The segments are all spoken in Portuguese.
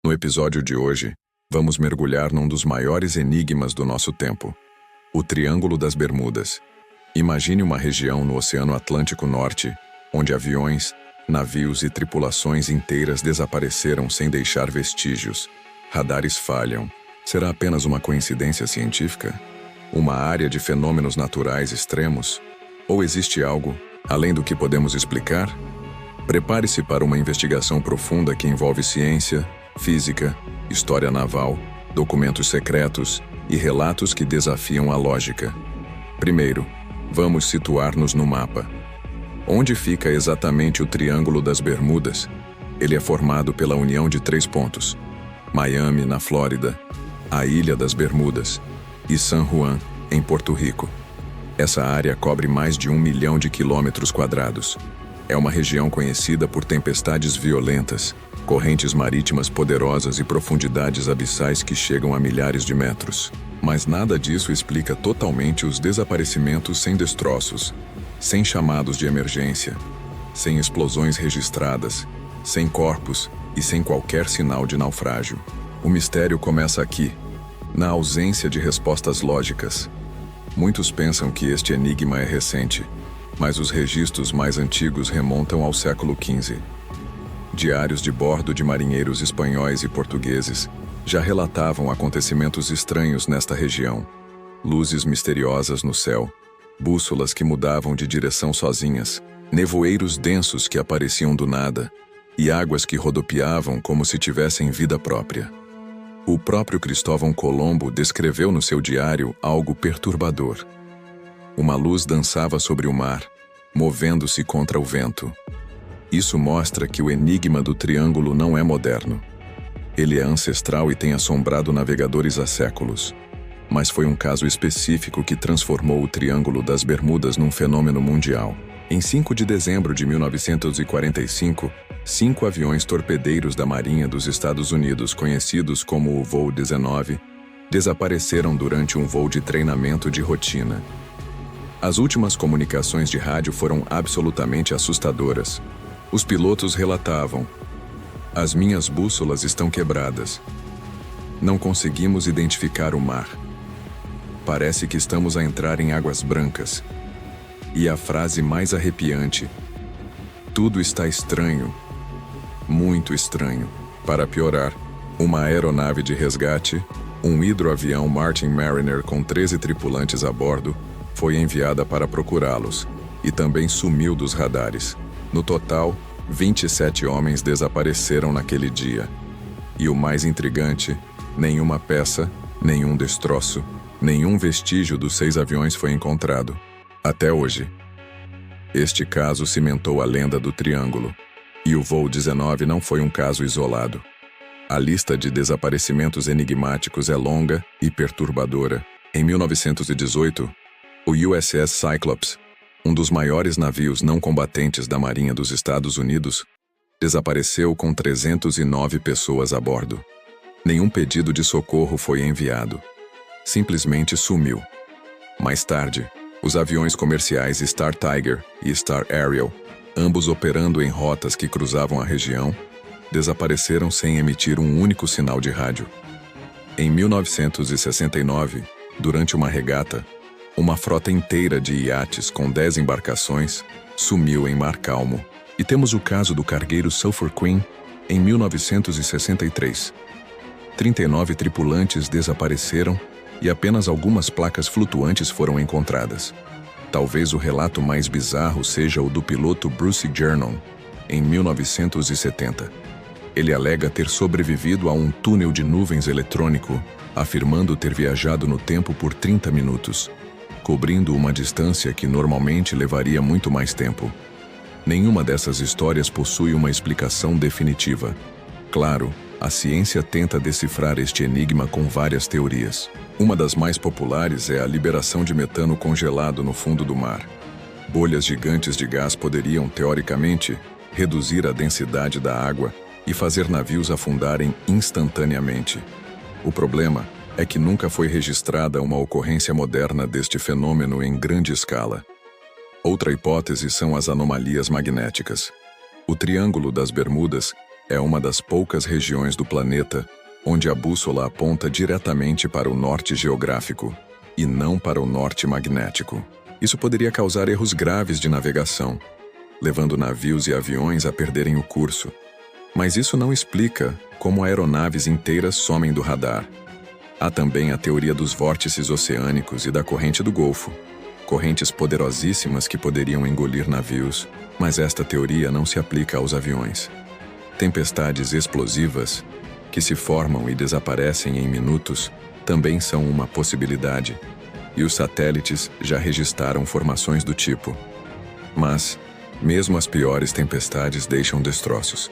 No episódio de hoje, vamos mergulhar num dos maiores enigmas do nosso tempo: o Triângulo das Bermudas. Imagine uma região no Oceano Atlântico Norte, onde aviões, navios e tripulações inteiras desapareceram sem deixar vestígios. Radares falham. Será apenas uma coincidência científica? Uma área de fenômenos naturais extremos? Ou existe algo além do que podemos explicar? Prepare-se para uma investigação profunda que envolve ciência, física, história naval, documentos secretos e relatos que desafiam a lógica. Primeiro, vamos situar-nos no mapa. Onde fica exatamente o Triângulo das Bermudas? Ele é formado pela união de 3 pontos: Miami, na Flórida, a Ilha das Bermudas e San Juan, em Porto Rico. Essa área cobre mais de 1 milhão de quilômetros quadrados. É uma região conhecida por tempestades violentas, correntes marítimas poderosas e profundidades abissais que chegam a milhares de metros. Mas nada disso explica totalmente os desaparecimentos sem destroços, sem chamados de emergência, sem explosões registradas, sem corpos e sem qualquer sinal de naufrágio. O mistério começa aqui, na ausência de respostas lógicas. Muitos pensam que este enigma é recente, mas os registros mais antigos remontam ao século XV. Diários de bordo de marinheiros espanhóis e portugueses já relatavam acontecimentos estranhos nesta região: luzes misteriosas no céu, bússolas que mudavam de direção sozinhas, nevoeiros densos que apareciam do nada e águas que rodopiavam como se tivessem vida própria. O próprio Cristóvão Colombo descreveu no seu diário algo perturbador. Uma luz dançava sobre o mar, movendo-se contra o vento. Isso mostra que o enigma do Triângulo não é moderno. Ele é ancestral e tem assombrado navegadores há séculos. Mas foi um caso específico que transformou o Triângulo das Bermudas num fenômeno mundial. Em 5 de dezembro de 1945, 5 aviões torpedeiros da Marinha dos Estados Unidos, conhecidos como o Voo 19, desapareceram durante um voo de treinamento de rotina. As últimas comunicações de rádio foram absolutamente assustadoras. Os pilotos relatavam: "As minhas bússolas estão quebradas. Não conseguimos identificar o mar. Parece que estamos a entrar em águas brancas." E a frase mais arrepiante: "Tudo está estranho. Muito estranho." Para piorar, uma aeronave de resgate, um hidroavião Martin Mariner com 13 tripulantes a bordo, foi enviada para procurá-los e também sumiu dos radares. No total, 27 homens desapareceram naquele dia. E o mais intrigante, nenhuma peça, nenhum destroço, nenhum vestígio dos 6 aviões foi encontrado. Até hoje. Este caso cimentou a lenda do Triângulo. E o Voo 19 não foi um caso isolado. A lista de desaparecimentos enigmáticos é longa e perturbadora. Em 1918, o USS Cyclops, um dos maiores navios não combatentes da Marinha dos Estados Unidos, desapareceu com 309 pessoas a bordo. Nenhum pedido de socorro foi enviado. Simplesmente sumiu. Mais tarde, os aviões comerciais Star Tiger e Star Ariel, ambos operando em rotas que cruzavam a região, desapareceram sem emitir um único sinal de rádio. Em 1969, durante uma regata, uma frota inteira de iates com 10 embarcações sumiu em mar calmo. E temos o caso do cargueiro Sulphur Queen, em 1963. 39 tripulantes desapareceram e apenas algumas placas flutuantes foram encontradas. Talvez o relato mais bizarro seja o do piloto Bruce Jernon, em 1970. Ele alega ter sobrevivido a um túnel de nuvens eletrônico, afirmando ter viajado no tempo por 30 minutos, cobrindo uma distância que normalmente levaria muito mais tempo. Nenhuma dessas histórias possui uma explicação definitiva. Claro, a ciência tenta decifrar este enigma com várias teorias. Uma das mais populares é a liberação de metano congelado no fundo do mar. Bolhas gigantes de gás poderiam, teoricamente, reduzir a densidade da água e fazer navios afundarem instantaneamente. O problema é que nunca foi registrada uma ocorrência moderna deste fenômeno em grande escala. Outra hipótese são as anomalias magnéticas. O Triângulo das Bermudas é uma das poucas regiões do planeta onde a bússola aponta diretamente para o norte geográfico e não para o norte magnético. Isso poderia causar erros graves de navegação, levando navios e aviões a perderem o curso. Mas isso não explica como aeronaves inteiras somem do radar. Há também a teoria dos vórtices oceânicos e da corrente do Golfo, correntes poderosíssimas que poderiam engolir navios, mas esta teoria não se aplica aos aviões. Tempestades explosivas, que se formam e desaparecem em minutos, também são uma possibilidade, e os satélites já registraram formações do tipo. Mas, mesmo as piores tempestades deixam destroços.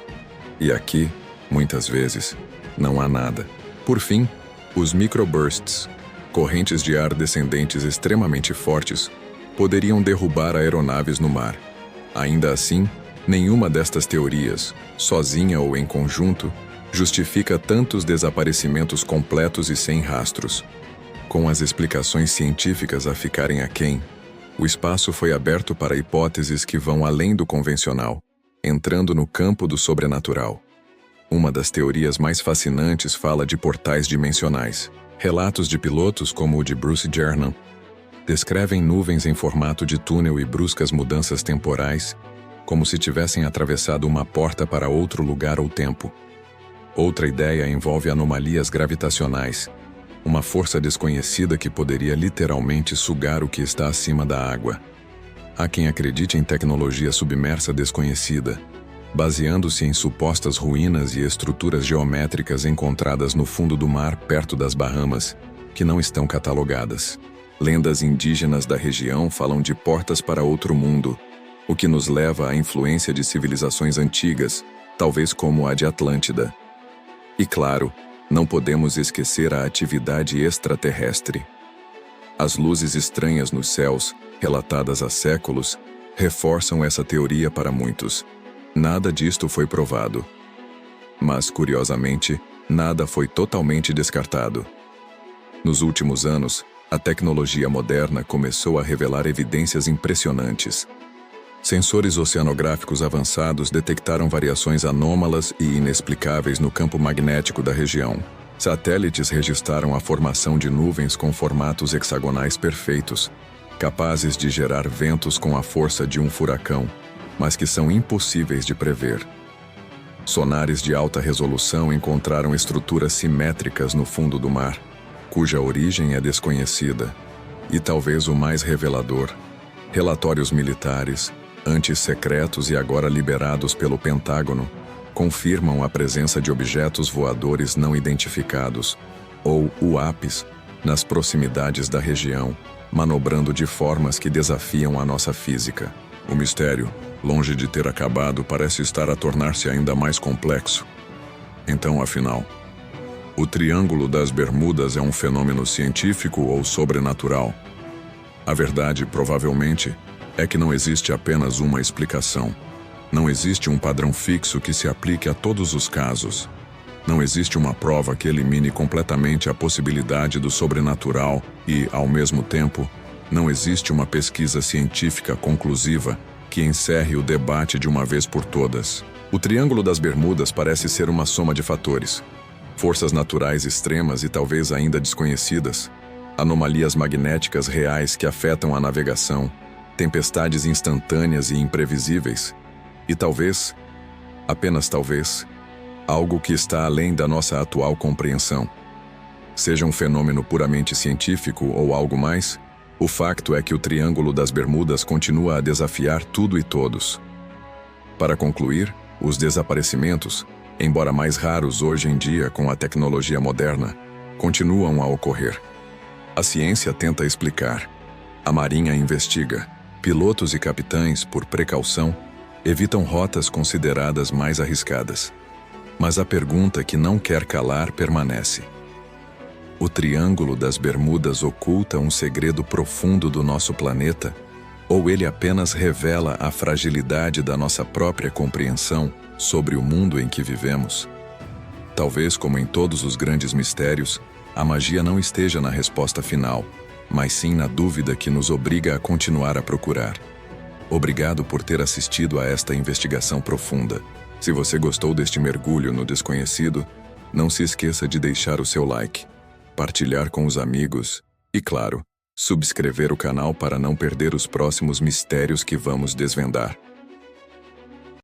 E aqui, muitas vezes, não há nada. Por fim, os microbursts, correntes de ar descendentes extremamente fortes, poderiam derrubar aeronaves no mar. Ainda assim, nenhuma destas teorias, sozinha ou em conjunto, justifica tantos desaparecimentos completos e sem rastros. Com as explicações científicas a ficarem aquém, o espaço foi aberto para hipóteses que vão além do convencional, entrando no campo do sobrenatural. Uma das teorias mais fascinantes fala de portais dimensionais. Relatos de pilotos como o de Bruce Jernan descrevem nuvens em formato de túnel e bruscas mudanças temporais, como se tivessem atravessado uma porta para outro lugar ou tempo. Outra ideia envolve anomalias gravitacionais, uma força desconhecida que poderia literalmente sugar o que está acima da água. Há quem acredite em tecnologia submersa desconhecida, baseando-se em supostas ruínas e estruturas geométricas encontradas no fundo do mar perto das Bahamas, que não estão catalogadas. Lendas indígenas da região falam de portas para outro mundo, o que nos leva à influência de civilizações antigas, talvez como a de Atlântida. E claro, não podemos esquecer a atividade extraterrestre. As luzes estranhas nos céus, relatadas há séculos, reforçam essa teoria para muitos. Nada disto foi provado. Mas, curiosamente, nada foi totalmente descartado. Nos últimos anos, a tecnologia moderna começou a revelar evidências impressionantes. Sensores oceanográficos avançados detectaram variações anômalas e inexplicáveis no campo magnético da região. Satélites registraram a formação de nuvens com formatos hexagonais perfeitos, capazes de gerar ventos com a força de um furacão, mas que são impossíveis de prever. Sonares de alta resolução encontraram estruturas simétricas no fundo do mar, cuja origem é desconhecida. E talvez o mais revelador, relatórios militares, antes secretos e agora liberados pelo Pentágono, confirmam a presença de objetos voadores não identificados, ou UAPs, nas proximidades da região, manobrando de formas que desafiam a nossa física. O mistério, longe de ter acabado, parece estar a tornar-se ainda mais complexo. Então, afinal, o Triângulo das Bermudas é um fenômeno científico ou sobrenatural? A verdade, provavelmente, é que não existe apenas uma explicação. Não existe um padrão fixo que se aplique a todos os casos. Não existe uma prova que elimine completamente a possibilidade do sobrenatural e, ao mesmo tempo, não existe uma pesquisa científica conclusiva que encerre o debate de uma vez por todas. O Triângulo das Bermudas parece ser uma soma de fatores. Forças naturais extremas e talvez ainda desconhecidas, anomalias magnéticas reais que afetam a navegação, tempestades instantâneas e imprevisíveis, e talvez, apenas talvez, algo que está além da nossa atual compreensão. Seja um fenômeno puramente científico ou algo mais, o facto é que o Triângulo das Bermudas continua a desafiar tudo e todos. Para concluir, os desaparecimentos, embora mais raros hoje em dia com a tecnologia moderna, continuam a ocorrer. A ciência tenta explicar. A Marinha investiga. Pilotos e capitães, por precaução, evitam rotas consideradas mais arriscadas. Mas a pergunta que não quer calar permanece. O Triângulo das Bermudas oculta um segredo profundo do nosso planeta? Ou ele apenas revela a fragilidade da nossa própria compreensão sobre o mundo em que vivemos? Talvez, como em todos os grandes mistérios, a magia não esteja na resposta final, mas sim na dúvida que nos obriga a continuar a procurar. Obrigado por ter assistido a esta investigação profunda. Se você gostou deste mergulho no desconhecido, não se esqueça de deixar o seu like, partilhar com os amigos e, claro, subscrever o canal para não perder os próximos mistérios que vamos desvendar.